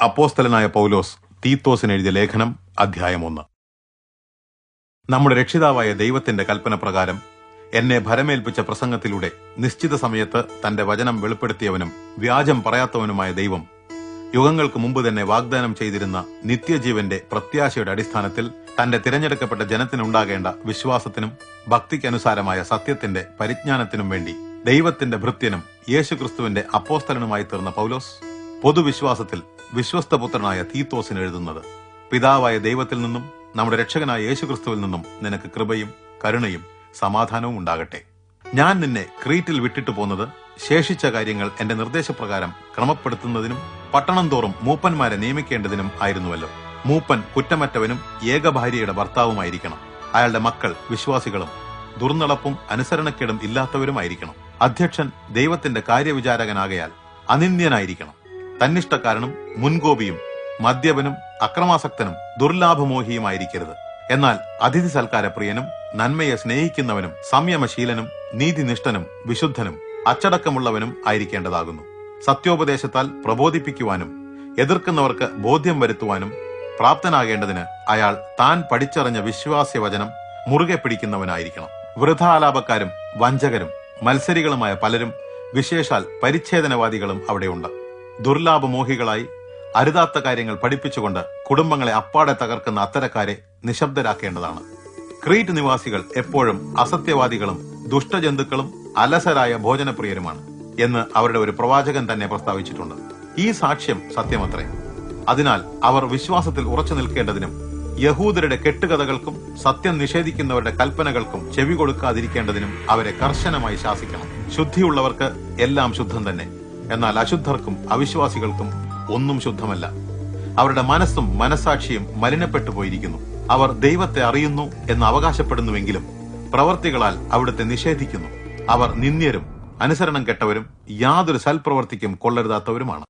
അപ്പോസ്തലനായ പൗലോസ് തീത്തോസിന് എഴുതിയ ലേഖനം അധ്യായം 1. നമ്മുടെ രക്ഷിതാവായ ദൈവത്തിന്റെ കൽപ്പന പ്രകാരം എന്നെ ഭരമേൽപ്പിച്ച പ്രസംഗത്തിലൂടെ നിശ്ചിത സമയത്ത് തന്റെ വചനം വെളിപ്പെടുത്തിയവനും വ്യാജം പറയാത്തവനുമായ ദൈവം യുഗങ്ങൾക്ക് മുമ്പ് തന്നെ വാഗ്ദാനം ചെയ്തിരുന്ന നിത്യജീവന്റെ പ്രത്യാശയുടെ അടിസ്ഥാനത്തിൽ തന്റെ തിരഞ്ഞെടുക്കപ്പെട്ട ജനത്തിനുണ്ടാകേണ്ട വിശ്വാസത്തിനും ഭക്തിക്കനുസാരമായ സത്യത്തിന്റെ പരിജ്ഞാനത്തിനും വേണ്ടി ദൈവത്തിന്റെ ഭൃത്യനും യേശുക്രിസ്തുവിന്റെ അപ്പോസ്തലനുമായി തീർന്ന പൗലോസ് പൊതുവിശ്വാസത്തിൽ വിശ്വസ്തപുത്രനായ തീത്തോസിന് എഴുതുന്നത്: പിതാവായ ദൈവത്തിൽ നിന്നും നമ്മുടെ രക്ഷകനായ യേശുക്രിസ്തുവിൽ നിന്നും നിനക്ക് കൃപയും കരുണയും സമാധാനവും ഉണ്ടാകട്ടെ. ഞാൻ നിന്നെ ക്രീറ്റിൽ വിട്ടിട്ടു പോന്നത് ശേഷിച്ച കാര്യങ്ങൾ എന്റെ നിർദ്ദേശപ്രകാരം ക്രമപ്പെടുത്തുന്നതിനും പട്ടണം തോറും മൂപ്പന്മാരെ നിയമിക്കേണ്ടതിനും ആയിരുന്നുവല്ലോ. മൂപ്പൻ കുറ്റമറ്റവനും ഏകഭാര്യയുടെ ഭർത്താവുമായിരിക്കണം. അയാളുടെ മക്കൾ വിശ്വാസികളും ദുർനടപ്പും അനുസരണക്കേടും ഇല്ലാത്തവരുമായിരിക്കണം. അധ്യക്ഷൻ ദൈവത്തിന്റെ കാര്യവിചാരകനാകയാൽ അനിന്ദ്യനായിരിക്കണം. തന്നിഷ്ടക്കാരനും മുൻകോപിയും മദ്യപനും അക്രമാസക്തനും ദുർലാഭമോഹിയുമായിരിക്കരുത്. എന്നാൽ അതിഥി സൽക്കാരപ്രിയനും നന്മയെ സ്നേഹിക്കുന്നവനും സംയമശീലനും നീതിനിഷ്ഠനും വിശുദ്ധനും അച്ചടക്കമുള്ളവനും ആയിരിക്കേണ്ടതാകുന്നു. സത്യോപദേശത്താൽ പ്രബോധിപ്പിക്കുവാനും എതിർക്കുന്നവർക്ക് ബോധ്യം വരുത്തുവാനും പ്രാപ്തനാകേണ്ടതിന് അയാൾ താൻ പഠിച്ചറിഞ്ഞ വിശ്വാസ്യവചനം മുറുകെ പിടിക്കുന്നവനായിരിക്കണം. വൃഥാലാപക്കാരും വഞ്ചകരും മത്സരികളുമായ പലരും, വിശേഷാൽ പരിച്ഛേദനവാദികളും അവിടെയുണ്ട്. ദുർലാഭമോഹികളായി അരുതാത്ത കാര്യങ്ങൾ പഠിപ്പിച്ചുകൊണ്ട് കുടുംബങ്ങളെ അപ്പാടെ തകർക്കുന്ന അത്തരക്കാരെ നിശബ്ദരാക്കേണ്ടതാണ്. ക്രീറ്റ് നിവാസികൾ എപ്പോഴും അസത്യവാദികളും ദുഷ്ടജന്തുക്കളും അലസരായ ഭോജനപ്രിയരുമാണ് എന്ന് അവരുടെ ഒരു പ്രവാചകൻ തന്നെ പ്രസ്താവിച്ചിട്ടുണ്ട്. ഈ സാക്ഷ്യം സത്യമത്രേ. അതിനാൽ അവർ വിശ്വാസത്തിൽ ഉറച്ചു നിൽക്കേണ്ടതിനും യഹൂദരുടെ കെട്ടുകഥകൾക്കും സത്യം നിഷേധിക്കുന്നവരുടെ കൽപ്പനകൾക്കും ചെവി കൊടുക്കാതിരിക്കേണ്ടതിനും അവരെ കർശനമായി ശാസിക്കണം. ശുദ്ധിയുള്ളവർക്ക് എല്ലാം ശുദ്ധം തന്നെ, എന്നാൽ അശുദ്ധർക്കും അവിശ്വാസികൾക്കും ഒന്നും ശുദ്ധമല്ല. അവരുടെ മനസ്സും മനസാക്ഷിയും മലിനപ്പെട്ടു പോയിരിക്കുന്നു. അവർ ദൈവത്തെ അറിയുന്നു എന്ന് അവകാശപ്പെടുന്നുവെങ്കിലും പ്രവർത്തികളാൽ അവിടുത്തെ നിഷേധിക്കുന്നു. അവർ നിന്ദ്യരും അനുസരണം കെട്ടവരും യാതൊരു സൽപ്രവർത്തിക്കും കൊള്ളരുതാത്തവരുമാണ്.